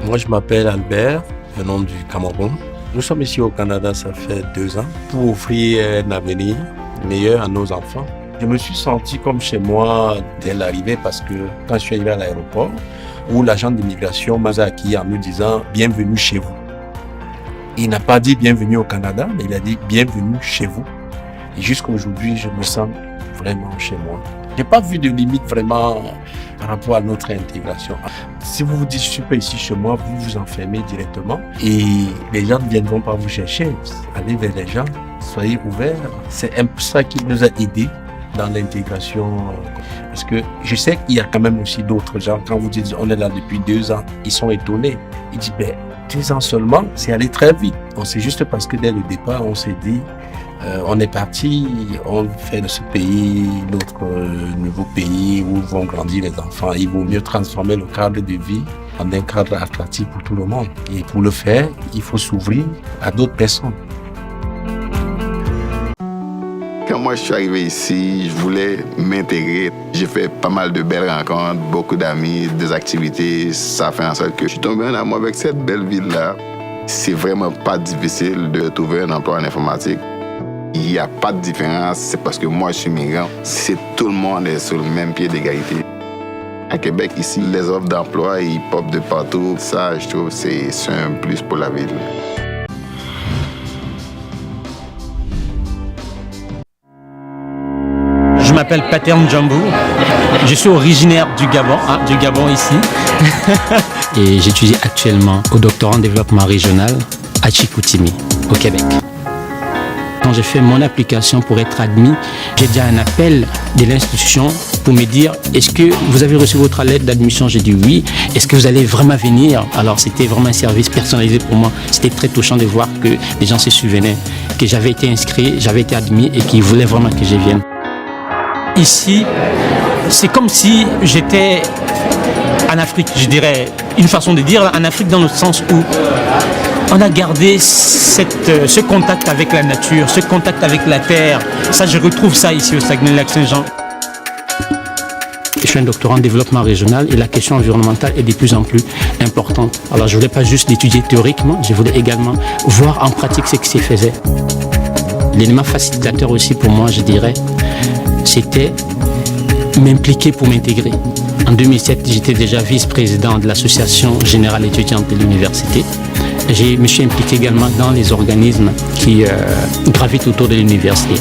Moi, je m'appelle Albert, venant du Cameroun. Nous sommes ici au Canada, ça fait 2 ans, pour offrir un avenir meilleur à nos enfants. Je me suis senti comme chez moi dès l'arrivée parce que quand je suis arrivé à l'aéroport, où l'agent d'immigration m'a accueilli en me disant « Bienvenue chez vous ». Il n'a pas dit « Bienvenue au Canada », mais il a dit « Bienvenue chez vous ». Et jusqu'à aujourd'hui, je me sens vraiment chez moi. Je n'ai pas vu de limite vraiment par rapport à notre intégration. Si vous vous dites « Je suis pas ici chez moi », vous vous enfermez directement et les gens ne viendront pas vous chercher. Allez vers les gens, soyez ouverts. C'est un peu ça qui nous a aidés dans l'intégration. Parce que je sais qu'il y a quand même aussi d'autres gens, quand vous dites on est là depuis 2 ans, ils sont étonnés. Ils disent 2 ans seulement, c'est allé très vite. C'est juste parce que dès le départ, on s'est dit on est parti, on fait de ce pays notre nouveau pays où vont grandir les enfants. Il vaut mieux transformer le cadre de vie en un cadre attractif pour tout le monde. Et pour le faire, il faut s'ouvrir à d'autres personnes. Quand moi je suis arrivé ici, je voulais m'intégrer. J'ai fait pas mal de belles rencontres, beaucoup d'amis, des activités. Ça fait en sorte que je suis tombé en amour avec cette belle ville-là. C'est vraiment pas difficile de trouver un emploi en informatique. Il n'y a pas de différence, c'est parce que moi je suis migrant. C'est tout le monde est sur le même pied d'égalité. À Québec, ici, les offres d'emploi, ils popent de partout. Ça, je trouve, c'est un plus pour la ville. Je m'appelle Paterne Djambou, je suis originaire du Gabon ici. Et j'étudie actuellement au doctorat en développement régional à Chicoutimi, au Québec. Quand j'ai fait mon application pour être admis, j'ai déjà un appel de l'institution pour me dire « Est-ce que vous avez reçu votre lettre d'admission ?» J'ai dit « Oui. Est-ce que vous allez vraiment venir ?» Alors c'était vraiment un service personnalisé pour moi. C'était très touchant de voir que les gens se souvenaient que j'avais été inscrit, j'avais été admis et qu'ils voulaient vraiment que je vienne. Ici, c'est comme si j'étais en Afrique, je dirais, une façon de dire, en Afrique dans le sens où on a gardé ce contact avec la nature, ce contact avec la terre. Ça, je retrouve ça ici au Saguenay-Lac-Saint-Jean. Je suis un doctorant en développement régional et la question environnementale est de plus en plus importante. Alors je ne voulais pas juste l'étudier théoriquement, je voulais également voir en pratique ce qui s'y faisait. L'élément facilitateur aussi pour moi, je dirais, c'était m'impliquer pour m'intégrer. En 2007, j'étais déjà vice-président de l'association générale étudiante de l'université. Je me suis impliqué également dans les organismes qui gravitent autour de l'université.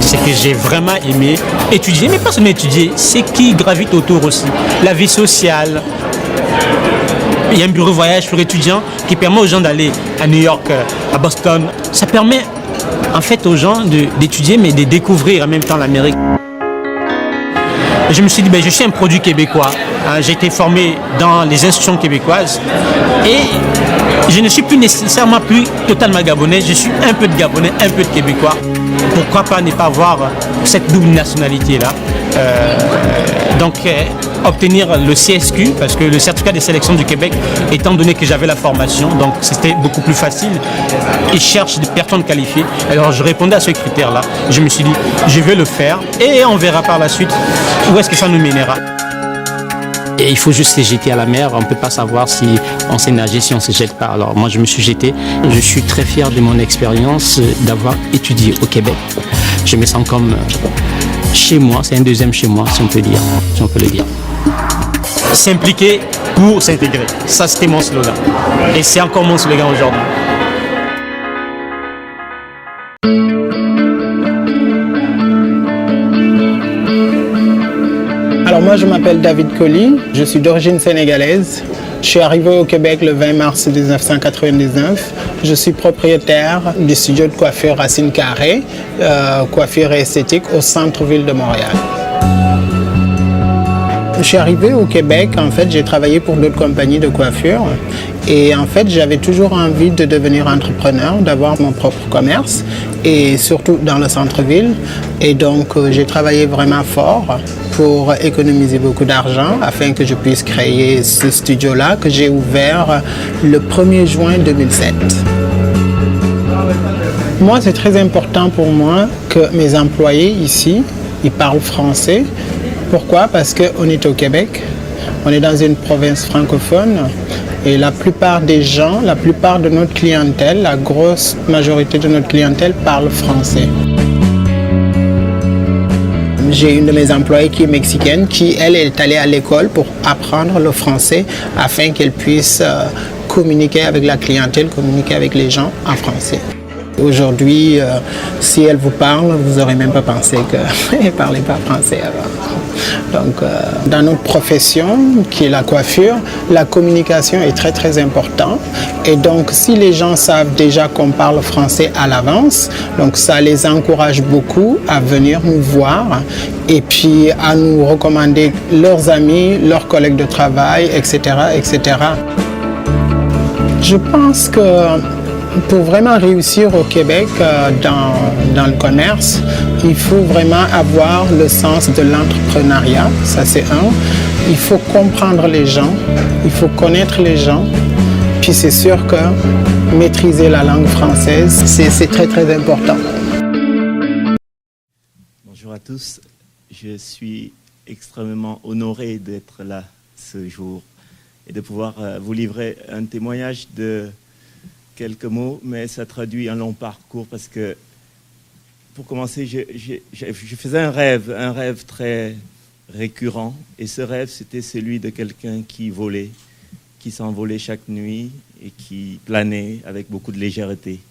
C'est que j'ai vraiment aimé étudier, mais pas seulement étudier, c'est qui gravite autour aussi. La vie sociale. Il y a un bureau voyage pour étudiants qui permet aux gens d'aller à New York, à Boston. Ça permet en fait aux gens d'étudier mais de découvrir en même temps l'Amérique. Je me suis dit, je suis un produit québécois. J'ai été formé dans les institutions québécoises et je ne suis plus nécessairement plus totalement gabonais. Je suis un peu de gabonais, un peu de québécois. Pourquoi pas ne pas avoir cette double nationalité-là. Obtenir le CSQ, parce que le certificat de sélection du Québec, étant donné que j'avais la formation, donc c'était beaucoup plus facile. Ils cherchent des personnes qualifiées. Alors je répondais à ce critère-là. Je me suis dit, je vais le faire et on verra par la suite où est-ce que ça nous mènera. Et il faut juste se jeter à la mer, on ne peut pas savoir si on sait nager, si on ne se jette pas. Alors moi je me suis jeté, je suis très fier de mon expérience d'avoir étudié au Québec. Je me sens comme chez moi, c'est un deuxième chez moi, si on peut dire, si on peut le dire. S'impliquer pour s'intégrer, ça c'était mon slogan. Et c'est encore mon slogan aujourd'hui. Alors moi je m'appelle David Colli, je suis d'origine sénégalaise. Je suis arrivé au Québec le 20 mars 1999. Je suis propriétaire du studio de coiffure Racine Carré, coiffure et esthétique au centre-ville de Montréal. Je suis arrivé au Québec, en fait, j'ai travaillé pour d'autres compagnies de coiffure et en fait, j'avais toujours envie de devenir entrepreneur, d'avoir mon propre commerce et surtout dans le centre-ville. Et donc, j'ai travaillé vraiment fort pour économiser beaucoup d'argent afin que je puisse créer ce studio-là que j'ai ouvert le 1er juin 2007. Moi, c'est très important pour moi que mes employés ici, ils parlent français. Pourquoi? Parce qu'on est au Québec On est dans une province francophone et la plupart des gens, la plupart de notre clientèle, la grosse majorité de notre clientèle parle français. J'ai une de mes employées qui est mexicaine, qui elle est allée à l'école pour apprendre le français afin qu'elle puisse communiquer avec la clientèle, communiquer avec les gens en français. Aujourd'hui, si elle vous parle, vous n'aurez même pas pensé qu'elle ne parlait pas français avant. Donc, dans notre profession, qui est la coiffure, la communication est très très importante. Et donc, si les gens savent déjà qu'on parle français à l'avance, donc ça les encourage beaucoup à venir nous voir et puis à nous recommander leurs amis, leurs collègues de travail, etc., etc. Je pense que pour vraiment réussir au Québec dans le commerce, il faut vraiment avoir le sens de l'entrepreneuriat, ça c'est un. Il faut comprendre les gens, il faut connaître les gens. Puis c'est sûr que maîtriser la langue française, c'est très très important. Bonjour à tous, je suis extrêmement honoré d'être là ce jour et de pouvoir vous livrer un témoignage de quelques mots, mais ça traduit un long parcours parce que, pour commencer, je faisais un rêve très récurrent. Et ce rêve, c'était celui de quelqu'un qui volait, qui s'envolait chaque nuit et qui planait avec beaucoup de légèreté.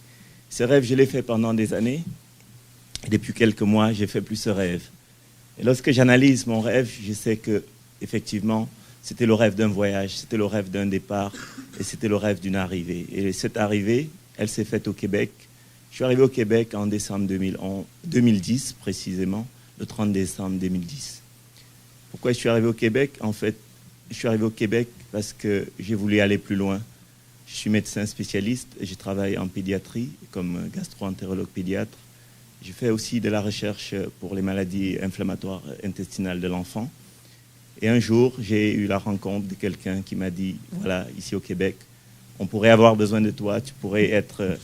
Ce rêve, je l'ai fait pendant des années. Et depuis quelques mois, j'ai fait plus ce rêve. Et lorsque j'analyse mon rêve, je sais que, effectivement, c'était le rêve d'un voyage, c'était le rêve d'un départ et c'était le rêve d'une arrivée. Et cette arrivée, elle s'est faite au Québec. Je suis arrivé au Québec en décembre 2010, précisément, le 30 décembre 2010. Pourquoi je suis arrivé au Québec? En fait, je suis arrivé au Québec parce que j'ai voulu aller plus loin. Je suis médecin spécialiste et je travaille en pédiatrie comme gastro-entérologue pédiatre. Je fais aussi de la recherche pour les maladies inflammatoires intestinales de l'enfant. Et un jour, j'ai eu la rencontre de quelqu'un qui m'a dit, voilà, ici au Québec, on pourrait avoir besoin de toi, tu pourrais être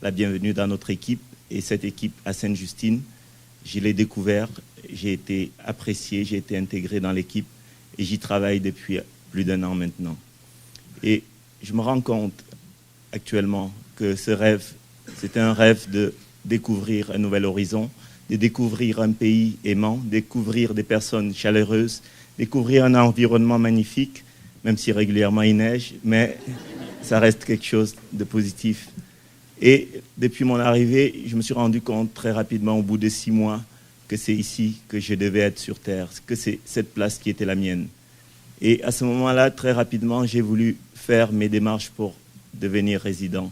la bienvenue dans notre équipe. Et cette équipe à Sainte-Justine, je l'ai découvert, j'ai été apprécié, j'ai été intégré dans l'équipe et j'y travaille depuis plus d'1 an maintenant. Et je me rends compte actuellement que ce rêve, c'était un rêve de découvrir un nouvel horizon, de découvrir un pays aimant, découvrir des personnes chaleureuses, découvrir un environnement magnifique, même si régulièrement il neige, mais ça reste quelque chose de positif. Et depuis mon arrivée, je me suis rendu compte très rapidement, au bout de 6 mois, que c'est ici que je devais être sur Terre, que c'est cette place qui était la mienne. Et à ce moment-là, très rapidement, j'ai voulu faire mes démarches pour devenir résident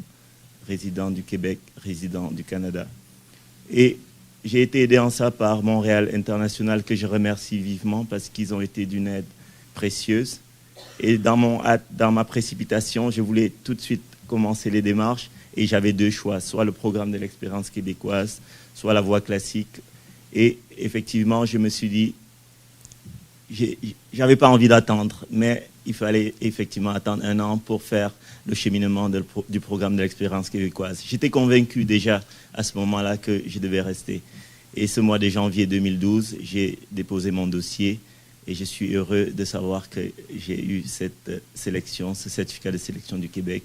du Québec, résident du Canada. Et j'ai été aidé en ça par Montréal International, que je remercie vivement parce qu'ils ont été d'une aide précieuse. Et dans ma précipitation, je voulais tout de suite commencer les démarches et j'avais 2 choix, soit le programme de l'expérience québécoise, soit la voie classique. Et effectivement, je me suis dit, j'avais pas envie d'attendre, mais il fallait effectivement attendre 1 an pour faire le cheminement du programme de l'expérience québécoise. J'étais convaincu déjà à ce moment-là que je devais rester. Et ce mois de janvier 2012, j'ai déposé mon dossier et je suis heureux de savoir que j'ai eu cette sélection, ce certificat de sélection du Québec.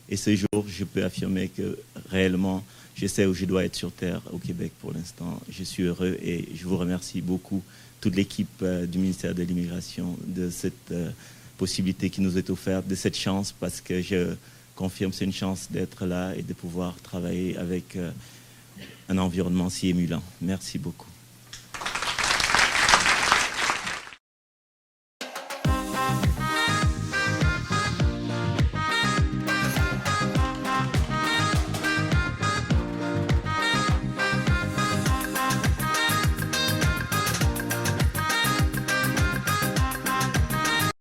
Et ce jour, je peux affirmer que réellement, je sais où je dois être sur Terre au Québec pour l'instant. Je suis heureux et je vous remercie beaucoup, toute l'équipe du ministère de l'Immigration, de cette possibilité qui nous est offerte, de cette chance, parce que je confirme c'est une chance d'être là et de pouvoir travailler avec un environnement si émulant. Merci beaucoup.